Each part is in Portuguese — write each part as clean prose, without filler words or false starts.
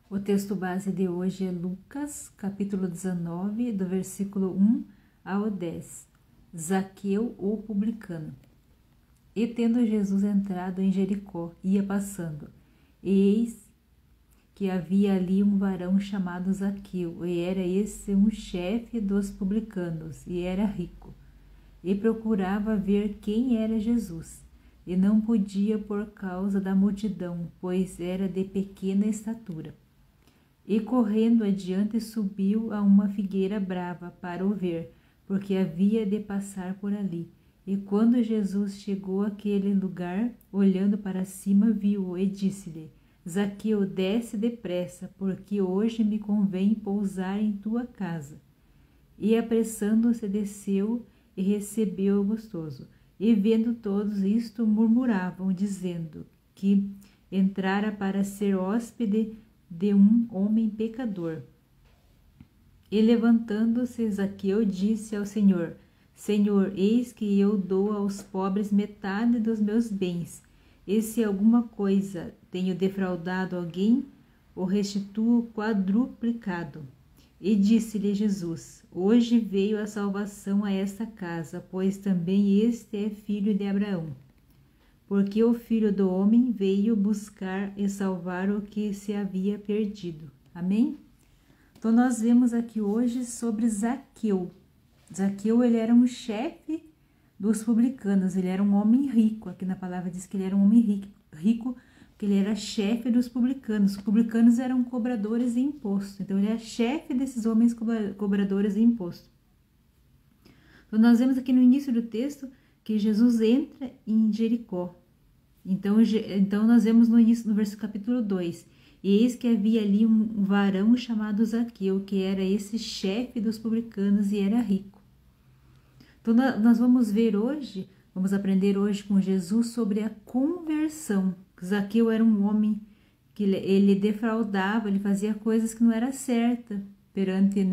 O texto base de hoje é Lucas, capítulo 19, do versículo 1 ao 10. Zaqueu, o publicano. E tendo Jesus entrado em Jericó, ia passando. E eis que havia ali um varão chamado Zaqueu, e era esse um chefe dos publicanos, e era rico. E procurava ver quem era Jesus, e não podia por causa da multidão, pois era de pequena estatura. E correndo adiante subiu a uma figueira brava para o ver, porque havia de passar por ali. E quando Jesus chegou àquele lugar, olhando para cima, viu-o e disse-lhe: Zaqueu, desce depressa, porque hoje me convém pousar em tua casa. E apressando-se desceu e recebeu-o gostoso. E vendo todos isto, murmuravam, dizendo que entrara para ser hóspede de um homem pecador. E levantando-se Zaqueu disse ao Senhor: Senhor, eis que eu dou aos pobres metade dos meus bens, e se alguma coisa tenho defraudado alguém, o restituo quadruplicado. E disse-lhe Jesus: Hoje veio a salvação a esta casa, pois também este é filho de Abraão. Porque o Filho do Homem veio buscar e salvar o que se havia perdido. Amém? Então nós vemos aqui hoje sobre Zaqueu. Zaqueu, ele era um chefe dos publicanos, ele era um homem rico. Aqui na palavra diz que ele era um homem rico, porque ele era chefe dos publicanos. Os publicanos eram cobradores de imposto, então ele é chefe desses homens cobradores de imposto. Então nós vemos aqui no início do texto que Jesus entra em Jericó. Então nós vemos no início, no versículo capítulo 2, e eis que havia ali um varão chamado Zaqueu, que era esse chefe dos publicanos e era rico. Então nós vamos ver hoje, vamos aprender hoje com Jesus sobre a conversão. Zaqueu era um homem que ele defraudava, ele fazia coisas que não era certa perante,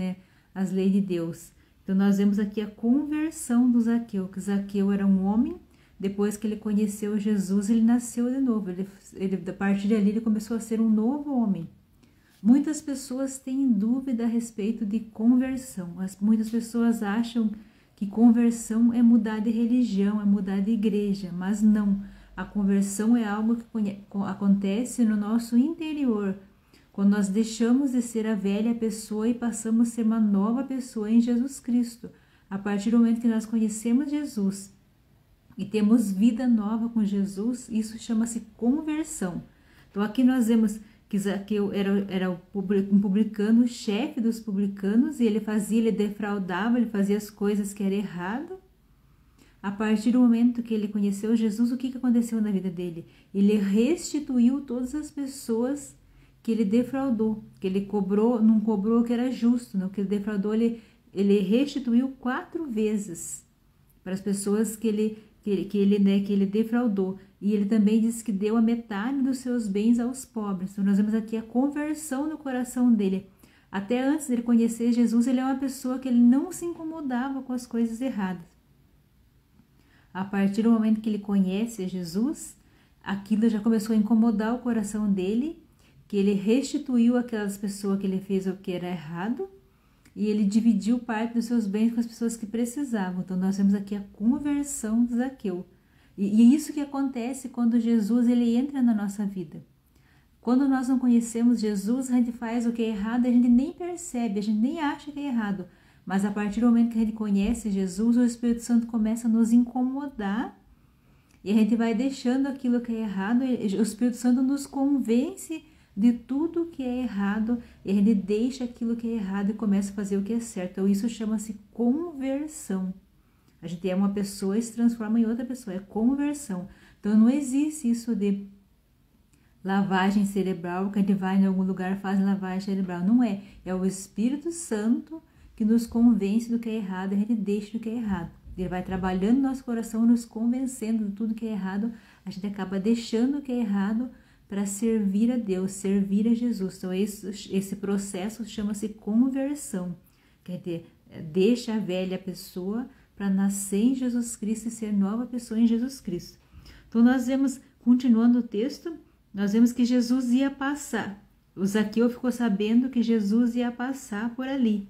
as leis de Deus. Então nós vemos aqui a conversão do Zaqueu, que Zaqueu era um homem, depois que ele conheceu Jesus, ele nasceu de novo, a partir dali ele começou a ser um novo homem. Muitas pessoas têm dúvida a respeito de conversão, muitas pessoas acham que conversão é mudar de religião, é mudar de igreja, mas não, a conversão é algo que acontece no nosso interior, quando nós deixamos de ser a velha pessoa e passamos a ser uma nova pessoa em Jesus Cristo. A partir do momento que nós conhecemos Jesus e temos vida nova com Jesus, isso chama-se conversão. Então aqui nós vemos que Zaqueu era um publicano, chefe dos publicanos, e ele defraudava, ele fazia as coisas que era errado. A partir do momento que ele conheceu Jesus, o que aconteceu na vida dele? Ele restituiu todas as pessoas que ele defraudou, que ele não cobrou o que era justo, não, que ele defraudou, ele restituiu 4 vezes para as pessoas que ele defraudou. E ele também disse que deu a metade dos seus bens aos pobres. Então nós vemos aqui a conversão no coração dele. Até antes de ele conhecer Jesus, ele é uma pessoa que ele não se incomodava com as coisas erradas. A partir do momento que ele conhece Jesus, aquilo já começou a incomodar o coração dele, que ele restituiu aquelas pessoas que ele fez o que era errado, e ele dividiu parte dos seus bens com as pessoas que precisavam. Então nós temos aqui a conversão de Zaqueu. E é isso que acontece quando Jesus ele entra na nossa vida. Quando nós não conhecemos Jesus, a gente faz o que é errado, a gente nem percebe, a gente nem acha que é errado. Mas a partir do momento que a gente conhece Jesus, o Espírito Santo começa a nos incomodar e a gente vai deixando aquilo que é errado, e o Espírito Santo nos convence de tudo que é errado, e a gente deixa aquilo que é errado e começa a fazer o que é certo. Então isso chama-se conversão. A gente é uma pessoa e se transforma em outra pessoa, é conversão. Então não existe isso de lavagem cerebral, que a gente vai em algum lugar e faz lavagem cerebral. Não é, é o Espírito Santo que nos convence do que é errado e a gente deixa do que é errado. Ele vai trabalhando no nosso coração, nos convencendo de tudo que é errado, a gente acaba deixando o que é errado para servir a Deus, servir a Jesus. Então esse processo chama-se conversão, quer dizer, deixa a velha pessoa para nascer em Jesus Cristo e ser nova pessoa em Jesus Cristo. Então nós vemos, continuando o texto, nós vemos que Jesus ia passar. o Zaqueu ficou sabendo que Jesus ia passar por ali,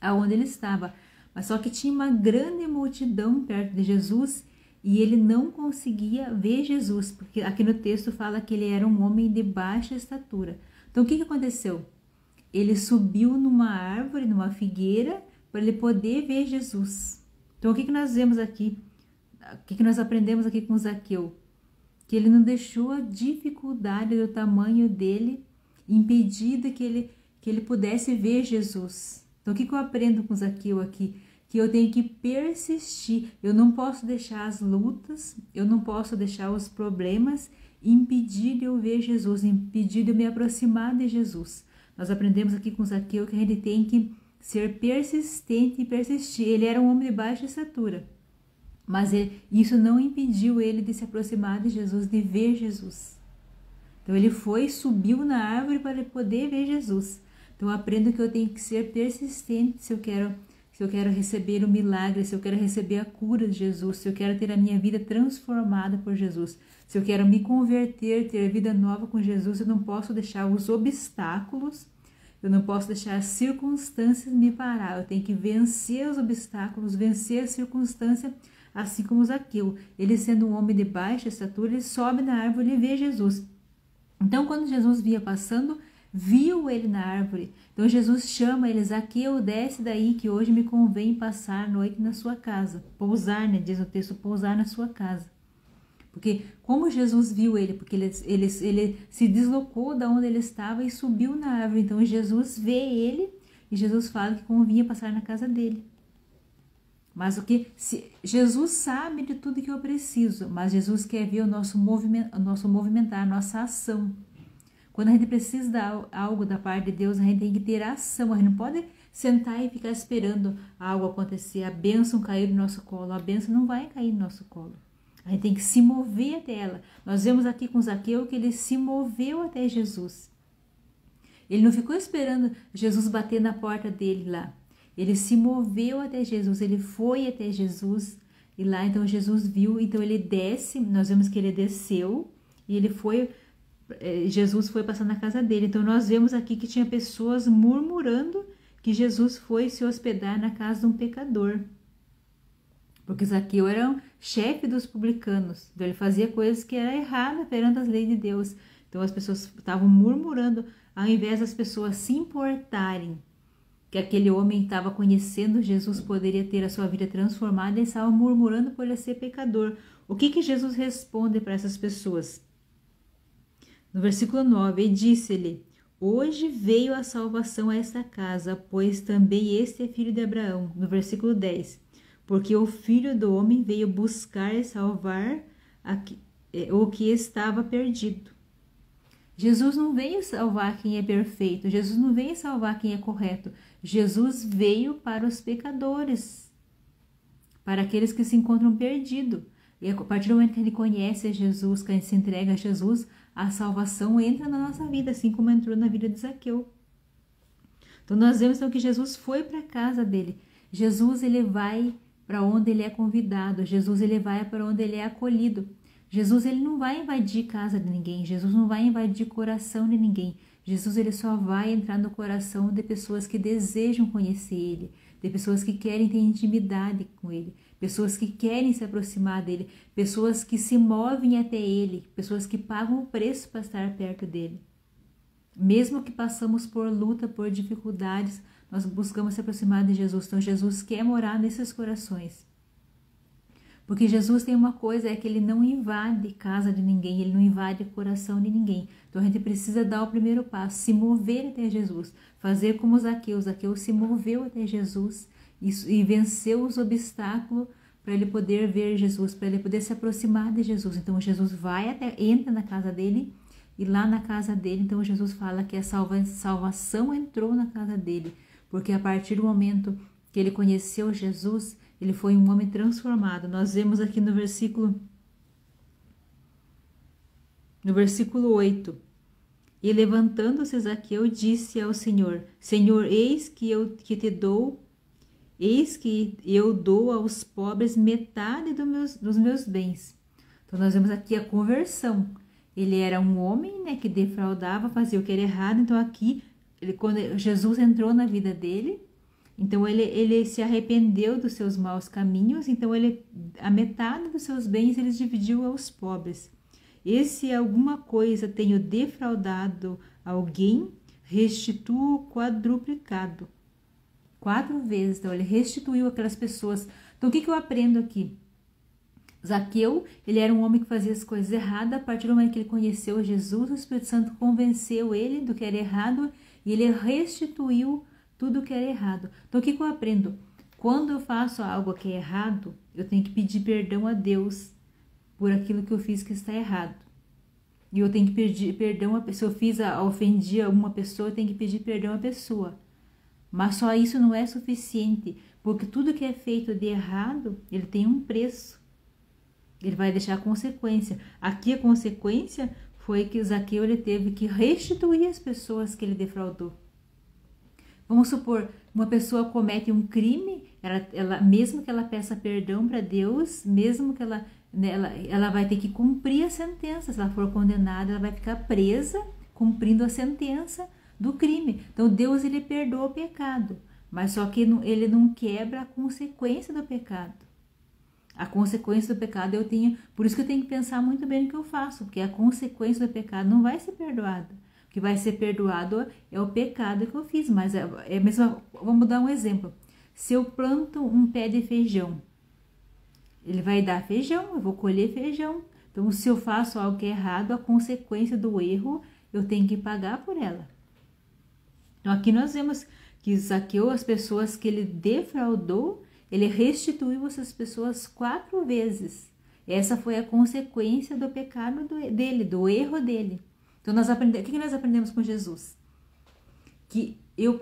aonde ele estava. Mas só que tinha uma grande multidão perto de Jesus e ele não conseguia ver Jesus, porque aqui no texto fala que ele era um homem de baixa estatura. Então o que aconteceu? Ele subiu numa árvore, numa figueira, para ele poder ver Jesus. Então o que nós vemos aqui? O que nós aprendemos aqui com Zaqueu? Que ele não deixou a dificuldade do tamanho dele impedir que ele pudesse ver Jesus. Então o que eu aprendo com Zaqueu aqui? Que eu tenho que persistir, eu não posso deixar as lutas, eu não posso deixar os problemas impedir de eu ver Jesus, impedir de eu me aproximar de Jesus. Nós aprendemos aqui com Zaqueu que a gente tem que ser persistente e persistir. Ele era um homem de baixa estatura, mas isso não impediu ele de se aproximar de Jesus, de ver Jesus. Então ele subiu na árvore para ele poder ver Jesus. Então eu aprendo que eu tenho que ser persistente se eu quero receber o milagre, se eu quero receber a cura de Jesus, se eu quero ter a minha vida transformada por Jesus, se eu quero me converter, ter vida nova com Jesus, eu não posso deixar os obstáculos, eu não posso deixar as circunstâncias me parar. Eu tenho que vencer os obstáculos, vencer a circunstância, assim como Zaqueu. Ele, sendo um homem de baixa estatura, ele sobe na árvore e vê Jesus. Então, quando Jesus via passando, viu ele na árvore. Então Jesus chama ele: Zaqueu, desce daí, que hoje me convém passar a noite na sua casa. Pousar, né? Diz o texto, pousar na sua casa. Porque como Jesus viu ele? Porque ele se deslocou da onde ele estava e subiu na árvore. Então Jesus vê ele e Jesus fala que convinha passar na casa dele. Mas Jesus sabe de tudo que eu preciso, mas Jesus quer ver o nosso movimentar, a nossa ação. Quando a gente precisa de algo da parte de Deus, a gente tem que ter ação. A gente não pode sentar e ficar esperando algo acontecer, a bênção cair no nosso colo. A bênção não vai cair no nosso colo. A gente tem que se mover até ela. Nós vemos aqui com Zaqueu que ele se moveu até Jesus. Ele não ficou esperando Jesus bater na porta dele lá. Ele se moveu até Jesus, ele foi até Jesus. E lá então Jesus viu, então ele desce, nós vemos que ele desceu e ele foi... Jesus foi passar na casa dele. Então nós vemos aqui que tinha pessoas murmurando que Jesus foi se hospedar na casa de um pecador, porque Zaqueu era um chefe dos publicanos. Então ele fazia coisas que eram erradas perante as leis de Deus. Então as pessoas estavam murmurando, ao invés das pessoas se importarem que aquele homem estava conhecendo Jesus, poderia ter a sua vida transformada, eles estavam murmurando por ele ser pecador. O que Jesus responde para essas pessoas? No versículo 9, ele disse-lhe: hoje veio a salvação a esta casa, pois também este é filho de Abraão. No versículo 10, porque o Filho do Homem veio buscar e salvar o que estava perdido. Jesus não veio salvar quem é perfeito, Jesus não veio salvar quem é correto. Jesus veio para os pecadores, para aqueles que se encontram perdidos. E a partir do momento que a gente conhece a Jesus, que a gente se entrega a Jesus, a salvação entra na nossa vida, assim como entrou na vida de Zaqueu. Então nós vemos então que Jesus foi para a casa dele. Jesus, ele vai para onde ele é convidado. Jesus, ele vai para onde ele é acolhido. Jesus, ele não vai invadir casa de ninguém. Jesus não vai invadir coração de ninguém. Jesus, ele só vai entrar no coração de pessoas que desejam conhecer ele, de pessoas que querem ter intimidade com ele, pessoas que querem se aproximar dele, pessoas que se movem até ele, pessoas que pagam o preço para estar perto dele. Mesmo que passamos por luta, por dificuldades, nós buscamos se aproximar de Jesus. Então Jesus quer morar nesses corações. Porque Jesus tem uma coisa, é que ele não invade casa de ninguém, ele não invade coração de ninguém. Então a gente precisa dar o primeiro passo, se mover até Jesus, fazer como Zaqueu. Zaqueu se moveu até Jesus e venceu os obstáculos para ele poder ver Jesus, para ele poder se aproximar de Jesus. Então Jesus entra na casa dele, e lá na casa dele, então Jesus fala que a salvação entrou na casa dele, porque a partir do momento que ele conheceu Jesus, ele foi um homem transformado. Nós vemos aqui no versículo 8. E levantando-se Zaqueu, disse ao Senhor: Senhor, eis que eu dou aos pobres metade dos meus bens. Então nós vemos aqui a conversão. ele era um homem, né, que defraudava, fazia o que era errado. Então aqui, quando Jesus entrou na vida dele, então ele se arrependeu dos seus maus caminhos. Então a metade dos seus bens ele dividiu aos pobres. E se alguma coisa tenho defraudado alguém, restituo quadruplicado. 4 vezes. Então ele restituiu aquelas pessoas. Então o que eu aprendo aqui? Zaqueu, ele era um homem que fazia as coisas erradas. A partir do momento que ele conheceu Jesus, o Espírito Santo convenceu ele do que era errado e ele restituiu tudo que era errado. Então o que eu aprendo? Quando eu faço algo que é errado, eu tenho que pedir perdão a Deus por aquilo que eu fiz que está errado. E eu tenho que pedir perdão, se eu ofendi alguma pessoa, eu tenho que pedir perdão à pessoa. Mas só isso não é suficiente, porque tudo que é feito de errado, ele tem um preço. Ele vai deixar consequência. Aqui a consequência foi que Zaqueu ele teve que restituir as pessoas que ele defraudou. Vamos supor, uma pessoa comete um crime, mesmo que ela peça perdão para Deus, mesmo que ela vai ter que cumprir a sentença. Se ela for condenada, ela vai ficar presa cumprindo a sentença do crime. Então Deus ele perdoa o pecado, mas só que ele não quebra a consequência do pecado. A consequência do pecado por isso que eu tenho que pensar muito bem no que eu faço, porque a consequência do pecado não vai ser perdoada. O que vai ser perdoado é o pecado que eu fiz, mas vamos dar um exemplo. Se eu planto um pé de feijão, ele vai dar feijão, eu vou colher feijão. Então, se eu faço algo que é errado, a consequência do erro, eu tenho que pagar por ela. Então, aqui nós vemos que Zaqueu, as pessoas que ele defraudou, ele restituiu essas pessoas 4 vezes. Essa foi a consequência do pecado dele, do erro dele. Então, o que nós aprendemos com Jesus? Que eu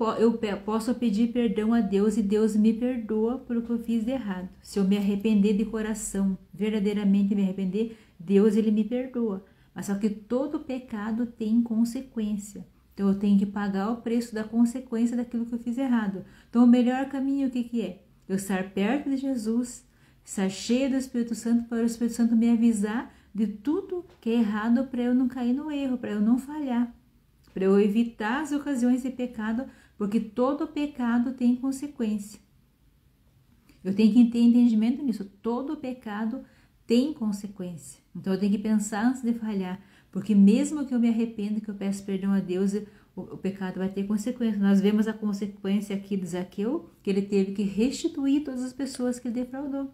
posso pedir perdão a Deus e Deus me perdoa por o que eu fiz de errado. Se eu me arrepender de coração, verdadeiramente me arrepender, Deus ele me perdoa. Mas só que todo pecado tem consequência. Então, eu tenho que pagar o preço da consequência daquilo que eu fiz errado. Então, o melhor caminho, o que é? Eu estar perto de Jesus, estar cheio do Espírito Santo, para o Espírito Santo me avisar de tudo que é errado para eu não cair no erro, para eu não falhar, para eu evitar as ocasiões de pecado, porque todo pecado tem consequência. Eu tenho que ter entendimento nisso, todo pecado tem consequência. Então eu tenho que pensar antes de falhar, porque mesmo que eu me arrependa, que eu peço perdão a Deus, o pecado vai ter consequência. Nós vemos a consequência aqui de Zaqueu, que ele teve que restituir todas as pessoas que ele defraudou.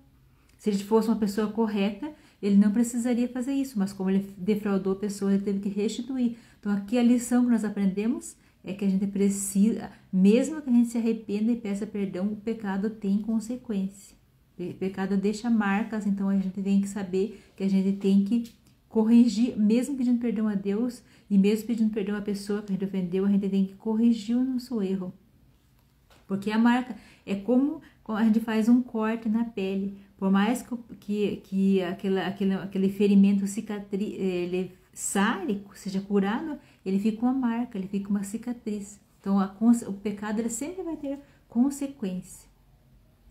Se ele fosse uma pessoa correta, ele não precisaria fazer isso, mas como ele defraudou pessoas, ele teve que restituir. Então aqui a lição que nós aprendemos é que a gente precisa, mesmo que a gente se arrependa e peça perdão, o pecado tem consequência. O pecado deixa marcas, então a gente tem que saber que a gente tem que corrigir, mesmo pedindo perdão a Deus e mesmo pedindo perdão à pessoa que a gente ofendeu, a gente tem que corrigir o nosso erro. Porque a marca é como a gente faz um corte na pele. Por mais que aquele ferimento ele sare, seja curado, ele fica uma marca, ele fica uma cicatriz. Então o pecado ele sempre vai ter consequência.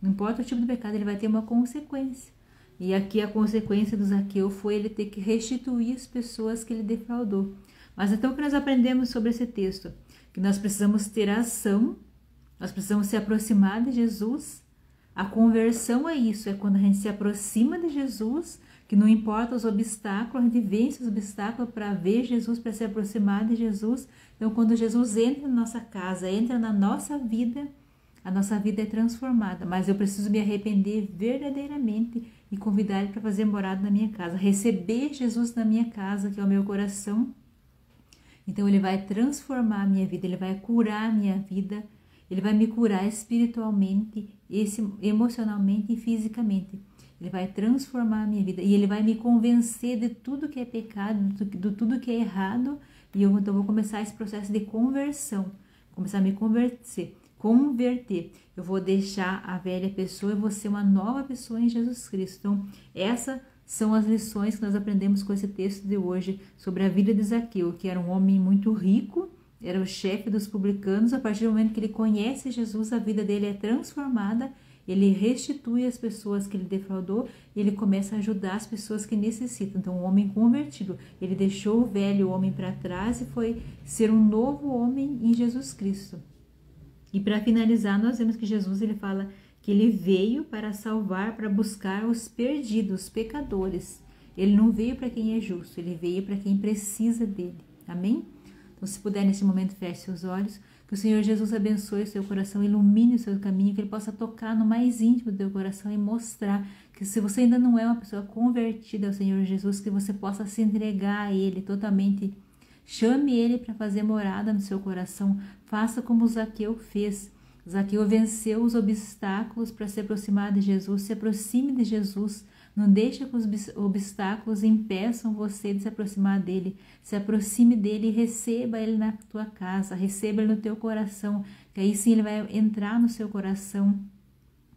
Não importa o tipo de pecado, ele vai ter uma consequência. E aqui a consequência do Zaqueu foi ele ter que restituir as pessoas que ele defraudou. Mas então o que nós aprendemos sobre esse texto? Que nós precisamos ter ação, nós precisamos se aproximar de Jesus. A conversão é isso, é quando a gente se aproxima de Jesus, que não importa os obstáculos, a gente vence os obstáculos para ver Jesus, para se aproximar de Jesus. Então quando Jesus entra na nossa casa, entra na nossa vida, a nossa vida é transformada. Mas eu preciso me arrepender verdadeiramente e convidar ele para fazer morada na minha casa, receber Jesus na minha casa, que é o meu coração. Então ele vai transformar a minha vida, ele vai curar a minha vida, ele vai me curar espiritualmente, emocionalmente e fisicamente. Ele vai transformar a minha vida e ele vai me convencer de tudo que é pecado, de tudo que é errado. E eu então vou começar esse processo de conversão, começar a me converter. Eu vou deixar a velha pessoa e vou ser uma nova pessoa em Jesus Cristo. Então, essas são as lições que nós aprendemos com esse texto de hoje sobre a vida de Zaqueu, que era um homem muito rico, era o chefe dos publicanos. A partir do momento que ele conhece Jesus, a vida dele é transformada ele restitui as pessoas que ele defraudou e ele começa a ajudar as pessoas que necessitam. Então, um homem convertido, ele deixou o velho homem para trás e foi ser um novo homem em Jesus Cristo. E para finalizar, nós vemos que Jesus ele fala que ele veio para salvar, para buscar os perdidos, os pecadores. Ele não veio para quem é justo, ele veio para quem precisa dele. Amém? Então, se puder, nesse momento, feche seus olhos. Que o Senhor Jesus abençoe o seu coração, ilumine o seu caminho, que Ele possa tocar no mais íntimo do teu coração e mostrar que se você ainda não é uma pessoa convertida ao Senhor Jesus, que você possa se entregar a Ele totalmente. Chame Ele para fazer morada no seu coração. Faça como Zaqueu fez. Zaqueu venceu os obstáculos para se aproximar de Jesus. Se aproxime de Jesus. Não deixe que os obstáculos impeçam você de se aproximar dele. Se aproxime dele e receba ele na tua casa. Receba ele no teu coração. Que aí sim ele vai entrar no seu coração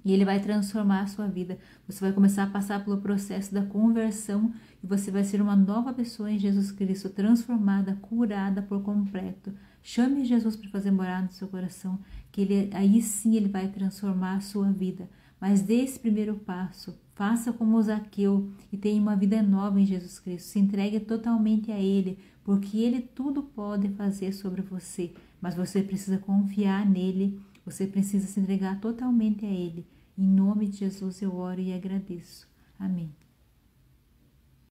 e ele vai transformar a sua vida. Você vai começar a passar pelo processo da conversão e você vai ser uma nova pessoa em Jesus Cristo, transformada, curada por completo. Chame Jesus para fazer morar no seu coração, que aí sim ele vai transformar a sua vida. Mas dê esse primeiro passo, faça como Zaqueu e tenha uma vida nova em Jesus Cristo. Se entregue totalmente a Ele, porque Ele tudo pode fazer sobre você. Mas você precisa confiar nele, você precisa se entregar totalmente a Ele. Em nome de Jesus eu oro e agradeço. Amém.